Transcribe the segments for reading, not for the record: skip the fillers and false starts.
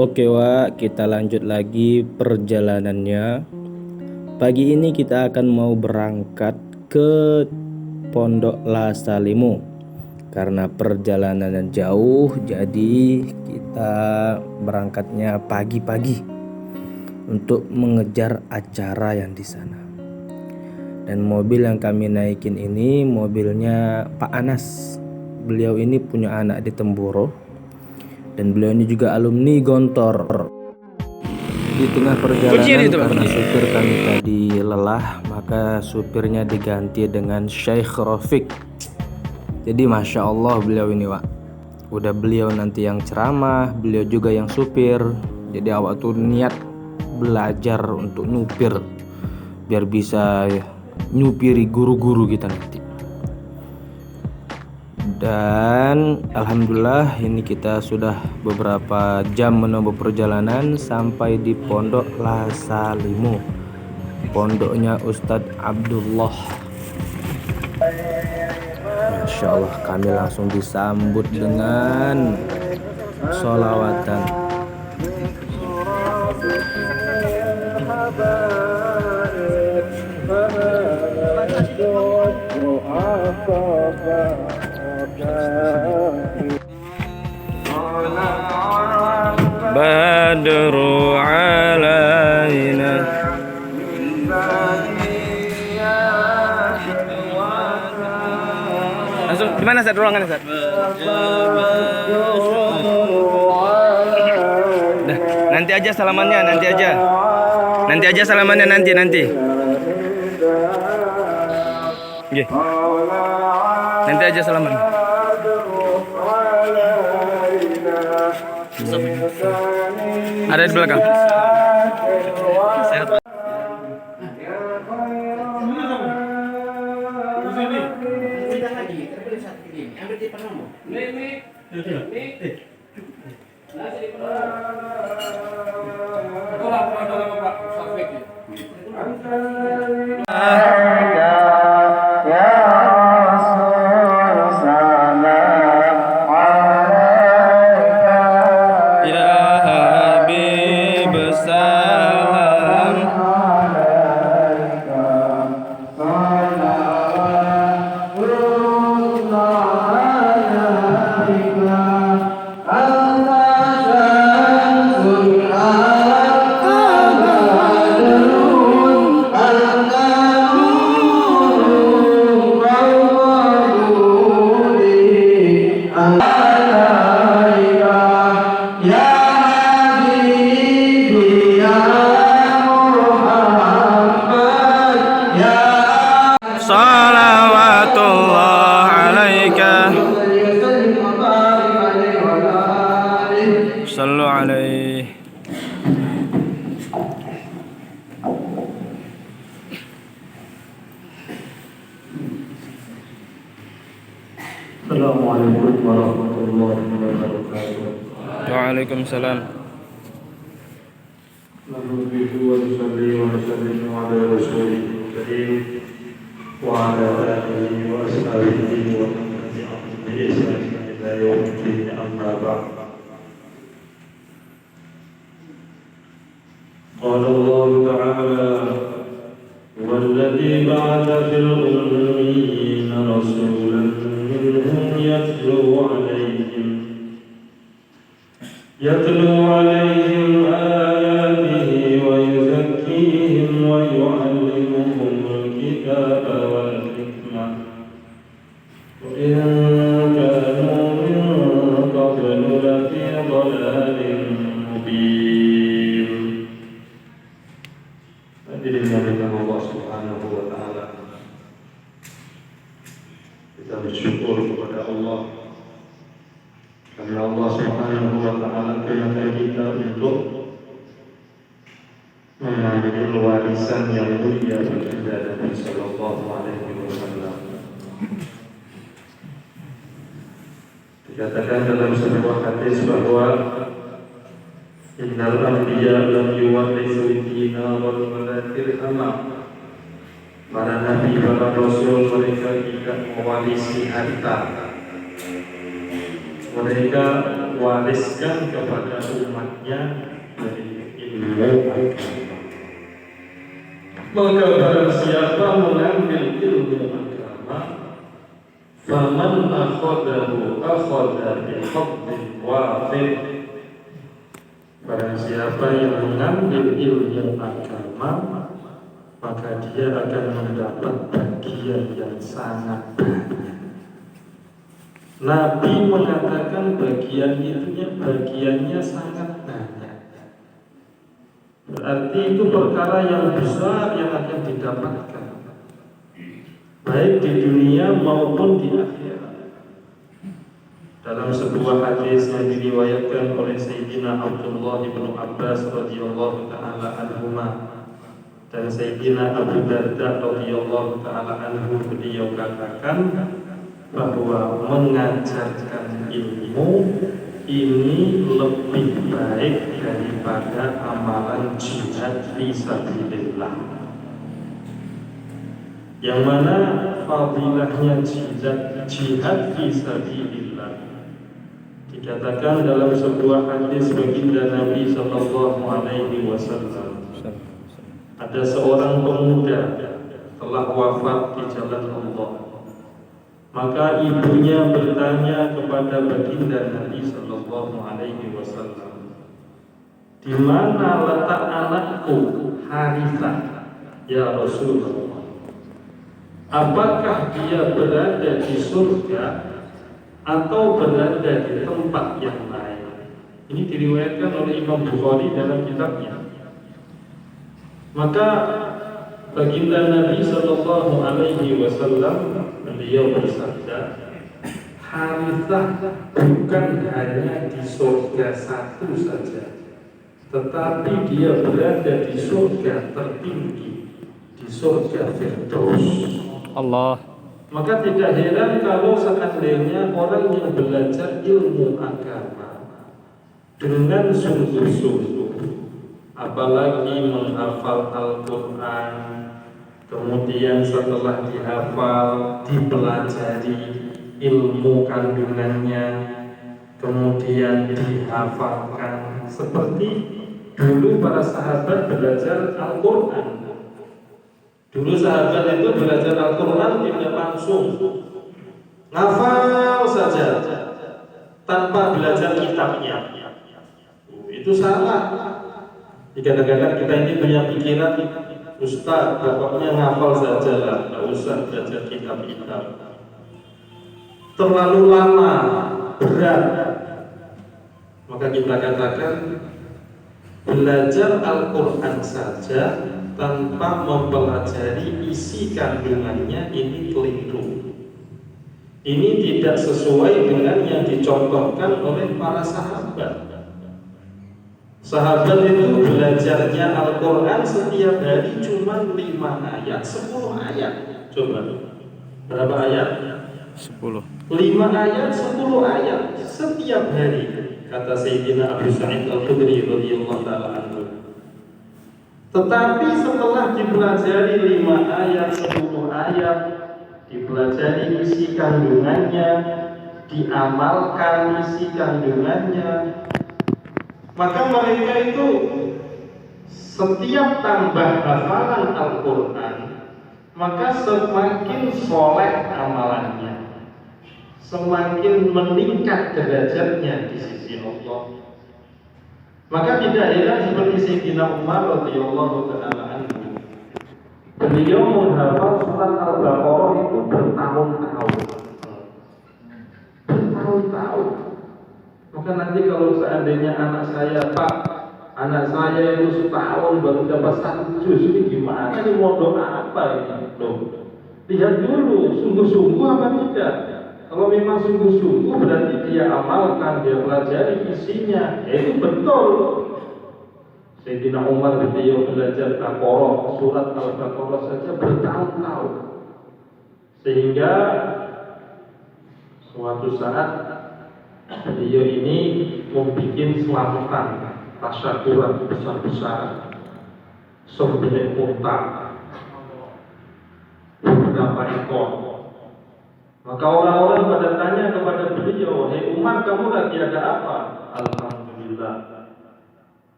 Oke Wak, kita lanjut lagi perjalanannya. Pagi ini kita akan mau berangkat ke Pondok Lasalimu. Karena perjalanannya jauh, jadi kita berangkatnya pagi-pagi untuk mengejar acara yang di sana. Dan mobil yang kami naikin ini mobilnya Pak Anas. Beliau ini punya anak di Temboro dan beliau ini juga alumni Gontor. Di tengah perjalanan karena supir kami tadi lelah, maka supirnya diganti dengan Syekh Rafiq. Jadi Masya Allah beliau ini Wak, udah beliau nanti yang ceramah, beliau juga yang supir. Jadi awak tuh niat belajar untuk nyupir biar bisa nyupiri guru-guru kita nanti. Dan alhamdulillah ini kita sudah beberapa jam menempuh perjalanan sampai di Pondok Lasalimu, pondoknya Ustadz Abdullah. Masya Allah, kami langsung disambut dengan sholawatan. Badru alaina. Langsung gimana Ustaz ruangannya Ustaz? Dah, nanti aja salamannya, nanti aja. Nanti aja salamannya nanti. Nggih. Nanti aja salaman. Ada di belakang. Salawatullah alaika. Sallu alaihi. Assalamualaikum warahmatullahi wabarakatuh. Waalaikumsalam. Nahmaduhu wa nusallimu ala rasulil karim wa ala alihi wa ashabihi wa man tabi'ahum bi ihsan ila yaumiddin, amma ba'd. Qala Allah ta'ala: "Walladzi ba'atha fil ummiyina rasulan minhum yatlu 'alaihim ayatihi wa yuzakkihim wa yu'allimuhumul kitaba wal hikmah wa in kanu min qablu lafi dhalalin mubin." Hadirin yang Allah Subhanahu wa ta'ala, kita bersyukur kepada Allah karena Allah Subhanahu wa ta'ala perintah kita untuk mengambil warisan yang mulia dari Nabi sallallahu alaihi wasallam. Dikatakan dalam sebuah hadis bahwa innal anbiya lam yuwarrithu dinaran wala dirhaman. Para nabi, para rasul, mereka tidak mewarisi harta. Mereka wariskan kepada umatnya dari ilmu agama. Maka barang siapa mengambil ilmu agama, faman akhadahu akhadha bihadzin wafir. Barang siapa yang mengambil ilmu agama, maka dia akan mendapat bagian yang sangat banyak. Nabi mengatakan bagiannya sangat banyak. Berarti itu perkara yang besar yang akan didapatkan, baik di dunia maupun di akhirat. Dalam sebuah hadis yang diriwayatkan oleh Sayyidina Abdullah bin Abbas radhiyallahu taala anhuma dan Sayyidina Abu Darda radhiyallahu taala anhu, beliau katakan bahwa mengajarkan ilmu ini lebih baik daripada amalan jihad fi sabilillah. Yang mana fadilahnya jihad fi sabilillah dikatakan dalam sebuah hadis baginda Nabi sallallahu alaihi wasallam, ada seorang pemuda telah wafat di jalan Allah. Maka ibunya bertanya kepada baginda Nabi sallallahu alaihi wasallam, di mana letak anakku Harithah ya Rasulullah? Apakah dia berada di surga atau berada di tempat yang lain? Ini diriwayatkan oleh Imam Bukhari dalam kitabnya. Maka baginda Nabi sallallahu alaihi wasallam beliau bersabda, Harithah bukan hanya di surga satu saja, tetapi dia berada di surga tertinggi, di surga Firdaus. Allah. Maka tidak heran kalau seandainya orang yang belajar ilmu agama dengan sungguh-sungguh, apalagi menghafal Al-Quran, kemudian setelah dihafal dipelajari ilmu kandungannya, kemudian dihafalkan seperti dulu para sahabat belajar Al-Quran. Dulu sahabat itu belajar Al-Quran tidak langsung ngafal saja tanpa belajar kitabnya. Itu salah. Kadang-kadang kita ini punya pikiran, Ustaz, pokoknya ngafal saja lah, tidak usah belajar kitab-kitab. Terlalu lama, berat. Maka kita katakan belajar Al-Quran saja tanpa mempelajari isi kandungannya ini keliru. Ini tidak sesuai dengan yang dicontohkan oleh para sahabat. Sahabat itu belajarnya Al-Quran setiap hari cuma 5 ayat, 10 ayat. Coba, berapa ayat? 10. 5 ayat, 10 ayat setiap hari, kata Sayyidina Abu Sa'id Al-Khudri radhiyallahu ta'ala anhu. Tetapi setelah dipelajari 5 ayat, 10 ayat, dipelajari isi kandungannya, diamalkan isi kandungannya, maka mereka itu setiap tambah hafalan Al-Quran, maka semakin soleh amalannya, semakin meningkat derajatnya di sisi Allah. Maka tidak heran seperti Sayyidina Umar radhiyallahu ta'ala anhu, beliau menghafal surat Al-Baqarah itu bertahun-tahun. Maka nanti kalau seandainya anak saya, Pak, anak saya itu setahun baru dapat 1 juz, ini gimana? Ini modal apa ini? Loh, lihat dulu, sungguh-sungguh apa tidak? Kalau memang sungguh-sungguh berarti dia amalkan, dia pelajari isinya, ya itu betul. Sayyidina Umar beliau belajar Al-Baqarah, surat Al-Baqarah saja bertahun-tahun, sehingga suatu saat beliau ini membuat selamatan tasyakuran besar-besar, sebanyak unta, beberapa ekor. Maka orang-orang pada tanya kepada beliau, "Hei Umar, kamu lagi ada apa?" "Alhamdulillah,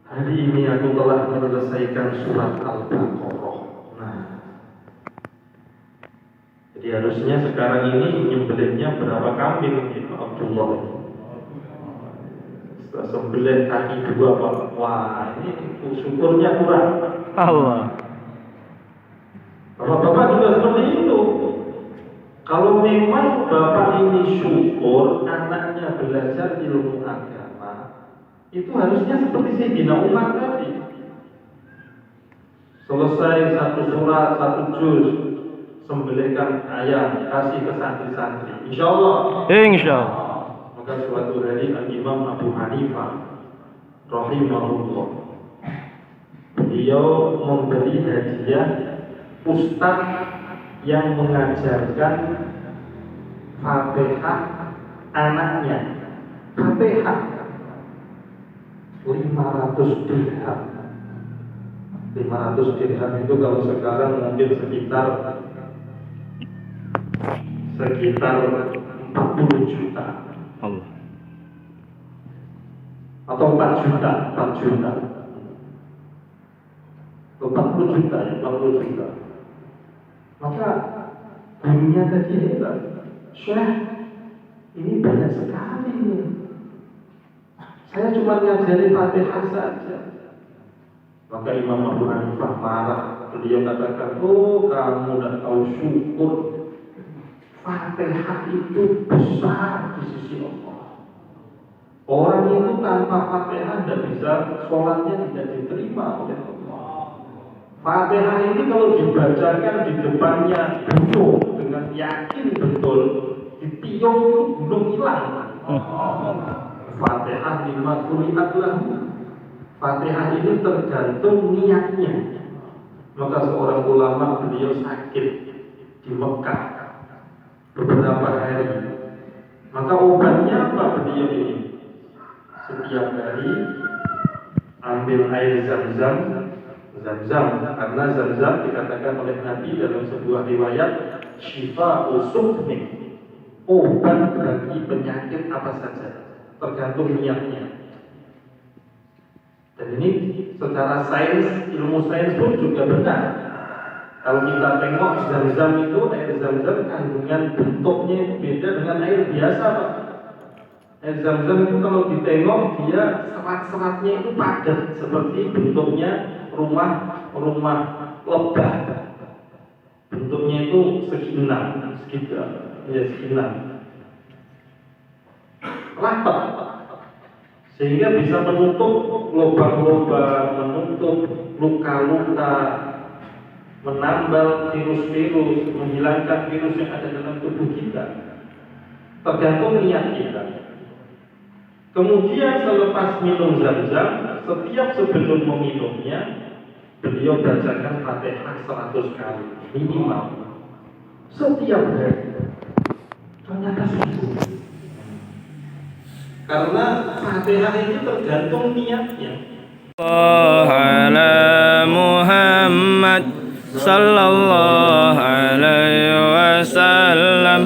hari ini aku telah menyelesaikan surat Al-Baqarah." Nah, jadi harusnya sekarang ini nyembelihnya berapa kambing gitu Abdullah? Setelah sembelih kaki dua Pak. Wah, ini syukurnya kurang. Allah. Bapak-bapak juga seperti itu. Kalau memang bapak ini syukur anaknya belajar ilmu agama, itu harusnya seperti Sayyidina Umar tadi. Selesai satu surat, satu juz, sembelihkan ayam, kasih ke santri-santri. Insya Allah. Maka suatu hari Imam Abu Hanifah rahimahullah, beliau memberi hadiah ustaz yang mengajarkan Fatihah anaknya. Fatihah 500 dirham. 500 dirham itu kalau sekarang mungkin sekitar 40 juta. Allah. Atau 4 juta. Atau 40 juta, 40 juta. Maka gurunya tadi hebat. "Syekh, ini banyak sekali nih. Saya cuma ngajari Fatihah saja." Maka Imam Abu Hanifah marah. Beliau katakan, "Oh, kamu tidak tahu syukur. Fatihah itu besar di sisi Allah. Orang itu tanpa Fatihah tidak bisa, sholatnya tidak diterima oleh Allah. Fatihah ini kalau dibacakan di depannya gunung dengan yakin betul, ditiup gunung hilang. Fatihah lima kulihat lahu. Fatihah ini tergantung niatnya. Maka seorang ulama beliau sakit di Mekah beberapa hari. Maka obatnya apa beliau ini? Setiap hari ambil air zam-zam, karena zam-zam dikatakan oleh Nabi dalam sebuah riwayat syifa usukni, obat bagi penyakit apa saja, tergantung niatnya. Dan ini secara sains, ilmu sains pun juga benar. Kalau kita tengok zam-zam itu, air zam-zam kandungan bentuknya beda dengan air biasa, Pak. Air zam-zam itu kalau ditengok dia serat-seratnya itu padat seperti bentuknya rumah lebah. Bentuknya itu segi enam. Rapat. Sehingga bisa menutup lubang-lubang, menutup luka-luka, menambal virus-virus, menghilangkan virus yang ada dalam tubuh kita. Tergantung niat kita. Kemudian selepas minum zam-zam, setiap sebelum meminumnya, beliau bacakan Fatihah 100 kali minimal. Setiap hari. Ternyata sungguh. Karena Fatihah ini tergantung niatnya. Ala Muhammad sallallahu alaihi wasallam,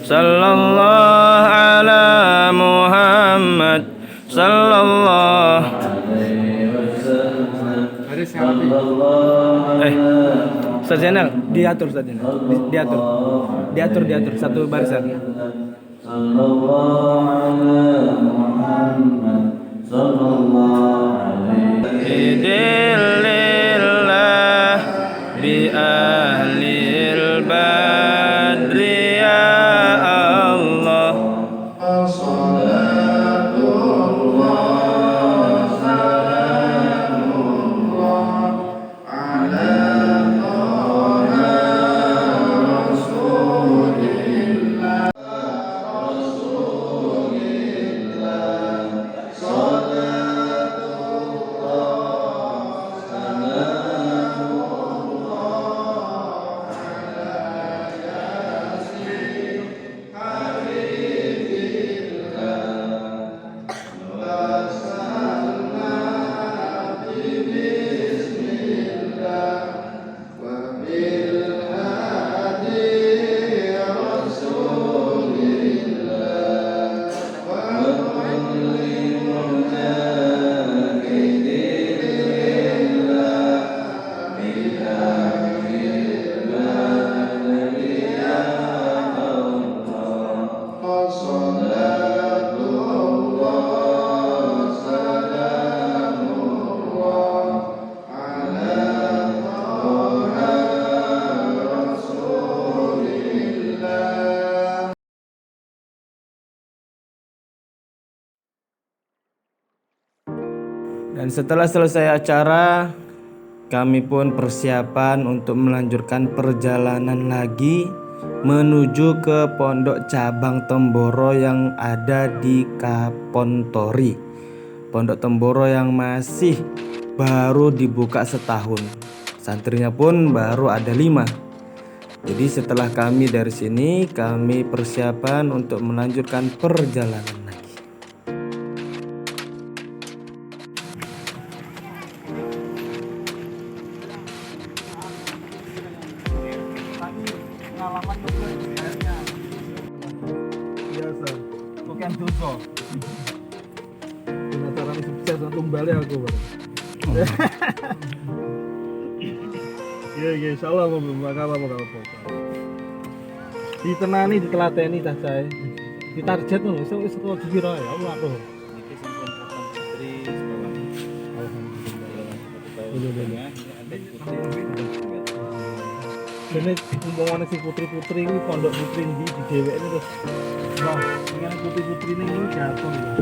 sallallahu ala Muhammad sallallahu alaihi wasallam. Ustaz Zainal, diatur Ustaz Zainal. Diatur satu barisan. Sallallahu ala Muhammad sallallahu alaihi lillah bi ahlil badri ya Allah. Dan setelah selesai acara, kami pun persiapan untuk melanjutkan perjalanan lagi menuju ke pondok cabang Temboro yang ada di Kapontori. Pondok Temboro yang masih baru dibuka setahun. Santrinya pun baru ada 5. Jadi setelah kami dari sini, kami persiapan untuk melanjutkan perjalanan lagi. Biasa. Bukan dosa. Penasaran sukses tumbale aku, Bang. Iya, insyaallah mau apa. Ditenani, ditelateni cah cahe. Ditarget ngono, wis kok dipira ya Allah tuh. Niki sampun kapan putri sekolah. Alhamdulillah. Adik putri. Dene umpamane si putri-putri iki pondok putri ndi di dheweke terus. Wah, ingin putri-putri ini jatuh ya.